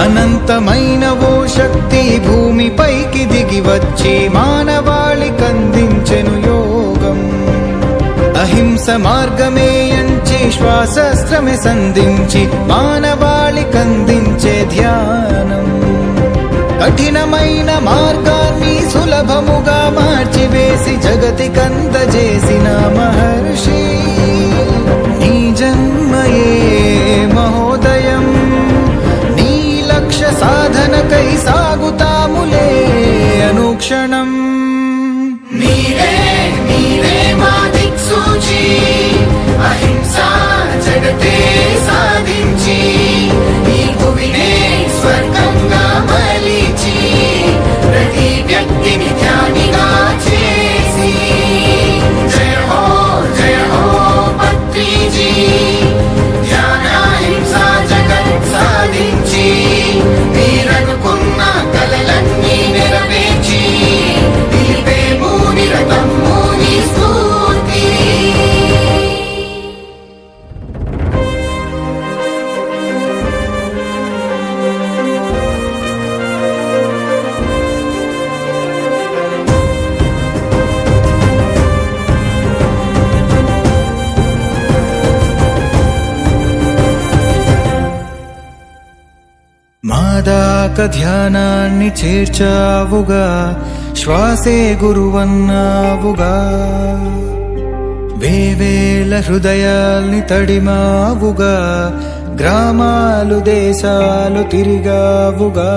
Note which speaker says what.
Speaker 1: అనంతమైన ఓ శక్తి భూమిపైకి దిగి వచ్చి మానవాళికందించెను యోగం. అహింస మార్గమే ఎంచి శ్వాసస్త్రమే సంధించి మానవాళికందించే ధ్యానం. కఠినమైన మార్గాన్ని సులభముగా మార్చివేసి జగతికందజేసిన మహర్షి. నీ జన్మయే మహోదయం, నీ లక్ష్య సాధనకై సాగుతాములే అనుక్షణం.
Speaker 2: నీరే నీరే మా దిక్సూచి, అహింసా జగతే సాధించి ఈ భువినే స్వర్గంగా మలిచి ప్రతి వ్యక్తిని ధ్యానిగా చేసి. జయ హో పత్రిజీ, ధ్యాన హింసా జగత్ సాధించి మీరనుకున్న కలలన్నీ నెరవేర్చి నిలిపేము నిరతము నీ స్ఫూర్తి.
Speaker 1: మాదాక ధ్యానాన్ని చేర్చావుగా, శ్వాసే గురువన్నావుగా. వేవేల హృదయాల్ని తడిమావుగా, గ్రామాలు దేశాలు తిరిగావుగా.